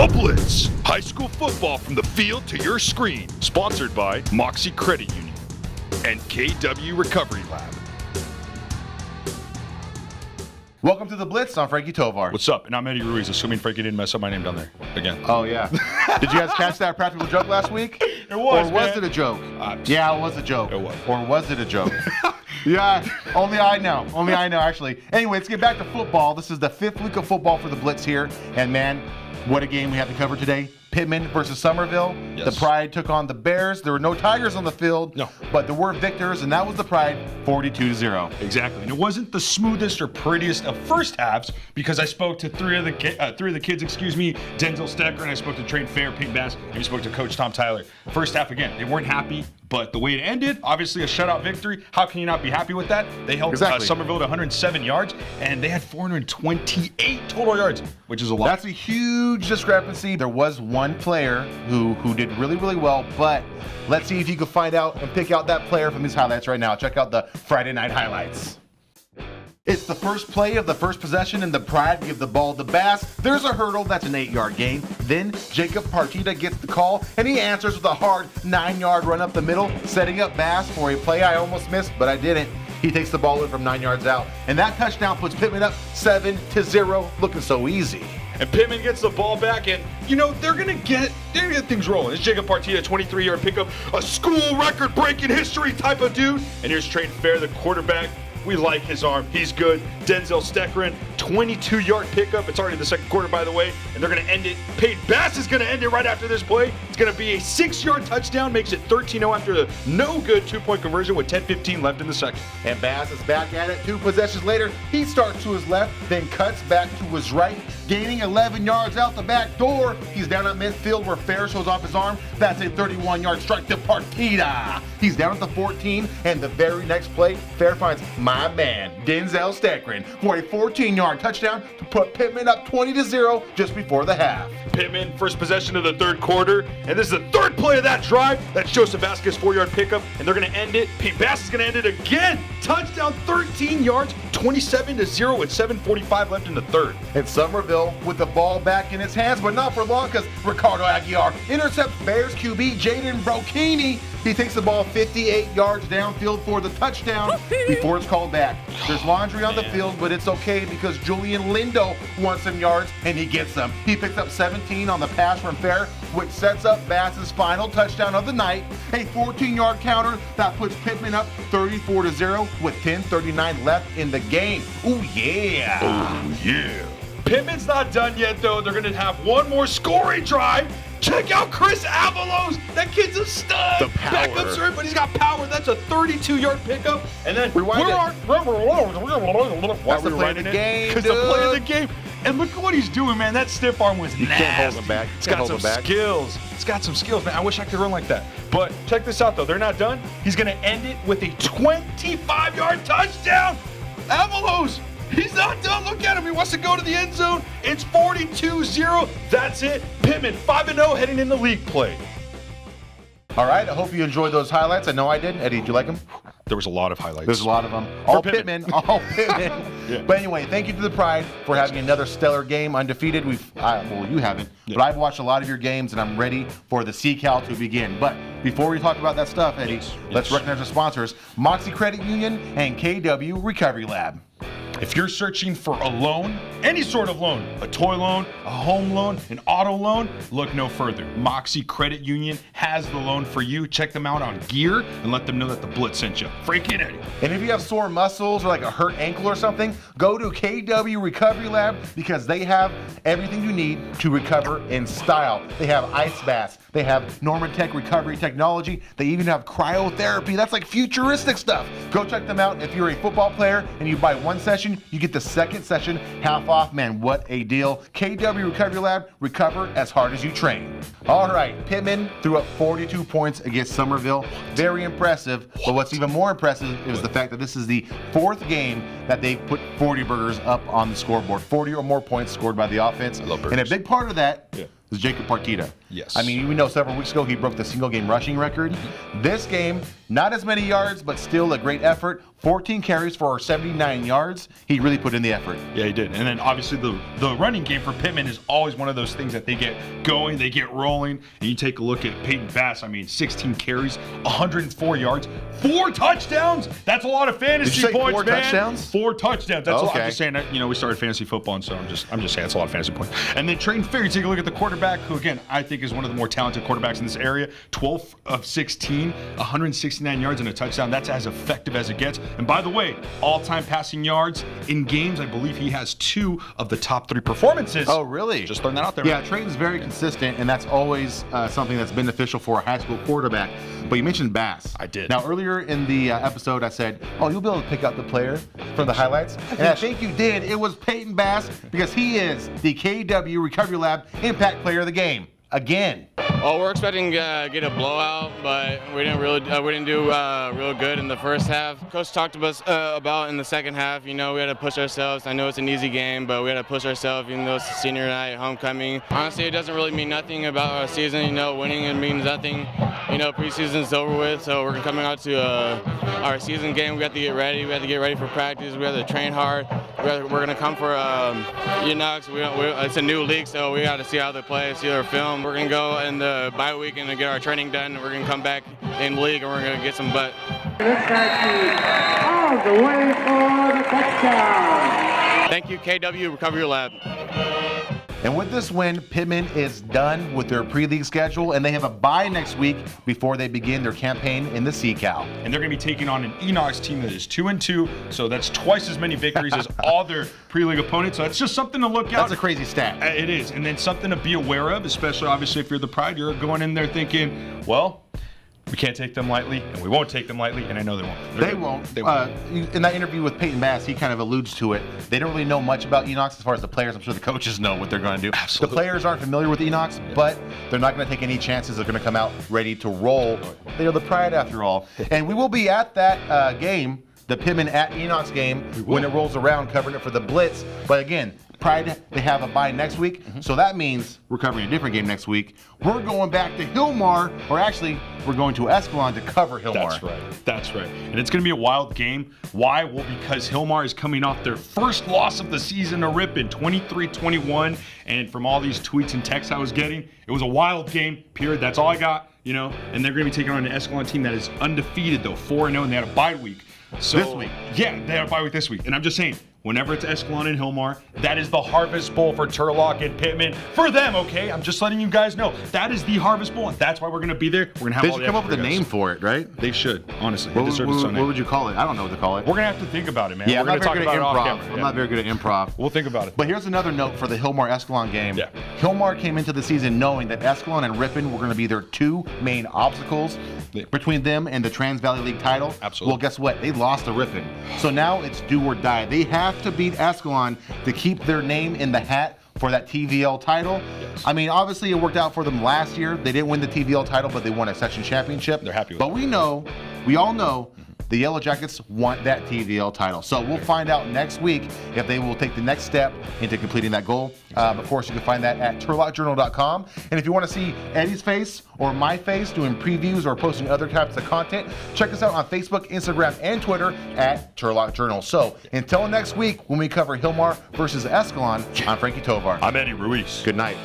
The Blitz, high school football from the field to your screen. Sponsored by Mocse Credit Union and KW Recovery Lab. Welcome to The Blitz. I'm Frankie Tovar. What's up? And I'm Eddie Ruiz, assuming Frankie didn't mess up my name down there again. Oh, yeah. Did you guys catch that practical joke last week? It was, Or was it a joke? Yeah, it was a joke. It was. Or was it a joke? Yeah, only I know. Only I know, actually. Anyway, let's get back to football. This is the 5th week of football for the Blitz here. And, man, what a game we have to cover today. Pitman versus Summerville. Yes. The Pride took on the Bears. There were no Tigers on the field. No. But there were victors, and that was the Pride, 42-0. Exactly. And it wasn't the smoothest or prettiest of first halves because I spoke to three of the kids, Denzel Stecker, and I spoke to Train Fair, Peyton Bass, and we spoke to Coach Tom Tyler. First half, again, they weren't happy, but the way it ended, obviously a shutout victory. How can you not be happy with that? They held Summerville to 107 yards, and they had 428 total yards, which is a lot. That's a huge discrepancy. There was one player who did really, really well, but let's see if you can find out and pick out that player from these highlights right now. Check out the Friday night highlights. It's the first play of the first possession, and the Pride give the ball to Bass. There's a hurdle, that's an 8-yard gain. Then Jacob Partita gets the call, and he answers with a hard 9-yard run up the middle, setting up Bass for a play I almost missed, but I didn't. He takes the ball in from 9 yards out, and that touchdown puts Pitman up 7-0, looking so easy. And Pitman gets the ball back, and you know they're gonna get things rolling. It's Jacob Partita, 23-yard pickup, a school record-breaking history type of dude. And here's Train Fair, the quarterback. We like his arm. He's good. Denzel Stecker, 22-yard pickup. It's already the second quarter, by the way, and they're going to end it. Peyton Bass is going to end it right after this play. It's going to be a 6-yard touchdown, makes it 13-0 after the no-good 2-point conversion with 10:15 left in the second. And Bass is back at it. 2 possessions later, he starts to his left, then cuts back to his right, gaining 11 yards out the back door. He's down at midfield where Fair shows off his arm. That's a 31-yard strike to Partita. He's down at the 14, and the very next play, Fair finds my man, Denzel Stecker, for a 14-yard touchdown to put Pitman up 20-0 just before the half. Pitman, first possession of the third quarter, and this is the third play of that drive. That's Joseph Vasquez, 4-yard pickup, and they're going to end it. Pete Bass is going to end it again. Touchdown, 13 yards, 27-0 with 7:45 left in the third. And Summerville with the ball back in his hands, but not for long because Ricardo Aguiar intercepts Bears QB Jaden Brocchini. He takes the ball 58 yards downfield for the touchdown before it's called back. There's laundry on the field, but it's okay because Julian Lindo wants some yards, and he gets them. He picks up 17 on the pass from Fair, which sets up Bass's final touchdown of the night, a 14-yard counter that puts Pitman up 34-0 with 10:39 left in the game. Ooh, yeah. Oh, yeah. Pitman's not done yet, though. They're going to have one more scoring drive. Check out Chris Avalos. That kid's a stud. The power. Backup serve, but he's got power. That's a 32-yard pickup. And then Rewind it. That's the play of the game, because the play of the game. And look at what he's doing, man. That stiff arm was nasty. Can't hold him back. It's got some skills. It's got some skills, man. I wish I could run like that. But check this out, though. They're not done. He's going to end it with a 25-yard touchdown. Avalos. He's not done. Look at him. He wants to go to the end zone. It's 42-0. That's it. Pitman 5-0 heading in the league play. All right, I hope you enjoyed those highlights. I know I did. Eddie, did you like them? There was a lot of highlights. There's a lot of them. All Pitman. Pitman. All Pitman. Yeah. But anyway, thank you to the Pride for having another stellar game, undefeated. Well, you haven't, but I've watched a lot of your games, and I'm ready for the CCAL to begin. But before we talk about that stuff, Eddie, let's recognize our sponsors, Mocse Credit Union and KW Recovery Lab. If you're searching for a loan, any sort of loan, a toy loan, a home loan, an auto loan, look no further. Mocse Credit Union has the loan for you. Check them out on Gear and let them know that the Blitz sent you. Frankie and Eddie. And if you have sore muscles or like a hurt ankle or something, go to KW Recovery Lab because they have everything you need to recover in style. They have ice baths. They have Normatec recovery technology. They even have cryotherapy. That's like futuristic stuff. Go check them out. If you're a football player and you buy one session, you get the second session half off. Man, what a deal. KW Recovery Lab, recover as hard as you train. All right, Pitman threw up 42 points against Summerville. Very impressive. But what's even more impressive is the fact that this is the 4th game that they've put 40 burgers up on the scoreboard. 40 or more points scored by the offense. I love burgers. And a big part of that is Jacob Partita. Yes. I mean, we know several weeks ago he broke the single game rushing record. This game, not as many yards, but still a great effort. 14 carries for 79 yards. He really put in the effort. Yeah, he did. And then obviously the running game for Pitman is always one of those things that they get going, they get rolling. And you take a look at Peyton Bass. I mean, 16 carries, 104 yards, 4 touchdowns. That's a lot of fantasy Did you say points, 4 man. touchdowns? 4 touchdowns. That's a lot. Okay. I'm just saying that, you know, we started fantasy football, and so I'm just saying it's a lot of fantasy points. And then Trayton Fair, you take a look at the quarterback, who again I think is one of the more talented quarterbacks in this area. 12 of 16, 169 yards and a touchdown. That's as effective as it gets. And by the way, all-time passing yards in games, I believe he has 2 of the top 3 performances. Oh, really? Just throwing that out there. Yeah, Trayton's very consistent, and that's always something that's beneficial for a high school quarterback. But you mentioned Bass. I did. Now, earlier in the episode, I said, oh, you'll be able to pick out the player from the highlights. And I think you did. It was Peyton Bass, because he is the KW Recovery Lab Impact Player of the game. Again. Oh, we're expecting to get a blowout, but we didn't do real good in the first half. Coach talked to us about in the second half. You know, we had to push ourselves. I know it's an easy game, but we had to push ourselves. Even though it's senior night, homecoming. Honestly, it doesn't really mean nothing about our season. You know, winning it means nothing. You know, preseason's over with, so we're coming out to our season game. We have to get ready. We have to get ready for practice. We have to train hard. We're gonna come for Enox. It's a new league, so we got to see how they play, see their film. We're gonna go in the bye week and get our training done. We're gonna come back in league and we're gonna get some butt. All the way for the touchdown. Thank you, KW Recovery Lab. And with this win, Pitman is done with their pre-league schedule, and they have a bye next week before they begin their campaign in the CCAL. And they're going to be taking on an Enox team that is 2-2, so that's twice as many victories as all their pre-league opponents. So it's just something to look out. That's a crazy stat. It is, and then something to be aware of, especially obviously if you're the Pride. You're going in there thinking, well, we can't take them lightly, and we won't take them lightly, and I know they won't. They won't. In that interview with Peyton Bass, he kind of alludes to it. They don't really know much about Enox as far as the players. I'm sure the coaches know what they're going to do. Absolutely. The players aren't familiar with Enox, but they're not going to take any chances. They're going to come out ready to roll. They are the Pride after all. And we will be at that game, the Pitman at Enox game, when it rolls around, covering it for the Blitz. But again, Pride, they have a bye next week, so that means we're covering a different game next week. We're going back to Hillmar, or actually, we're going to Escalon to cover Hillmar. That's right. That's right. And it's going to be a wild game. Why? Well, because Hillmar is coming off their first loss of the season to Ripon, 23-21. And from all these tweets and texts I was getting, it was a wild game, period. That's all I got, you know. And they're going to be taking on an Escalon team that is undefeated, though, 4-0, and they had a bye week. So, this week. Yeah, they had a bye week this week. And I'm just saying, whenever it's Escalon and Hillmar, that is the Harvest Bowl for Turlock and Pitman. For them, okay? I'm just letting you guys know. That is the Harvest Bowl, and that's why we're going to be there. We're going to have They all should the come up with a extra guys. name for it, right? They should, honestly. What, It deserves its own name. what would you call it? I don't know what to call it. We're going to have to think about it, man. Yeah, we're I'm not going to very talk good at about it off improv. camera. I'm not very good at improv. We'll think about it. But here's another note for the Hillmar-Escalon game. Yeah. Hillmar came into the season knowing that Escalon and Ripon were going to be their 2 main obstacles between them and the Trans Valley League title. Absolutely. Well, guess what? They lost to Ripon. So now it's do or die. They have to beat Escalon to keep their name in the hat for that TVL title. Yes. I mean, obviously it worked out for them last year. They didn't win the TVL title, but they won a section championship. They're happy with But that. we all know the Yellow Jackets want that TVL title. So we'll find out next week if they will take the next step into completing that goal. Of course, you can find that at turlockjournal.com. And if you want to see Eddie's face or my face doing previews or posting other types of content, check us out on Facebook, Instagram, and Twitter at Turlock Journal. So until next week, when we cover Hillmar versus Escalon, I'm Frankie Tovar. I'm Eddie Ruiz. Good night.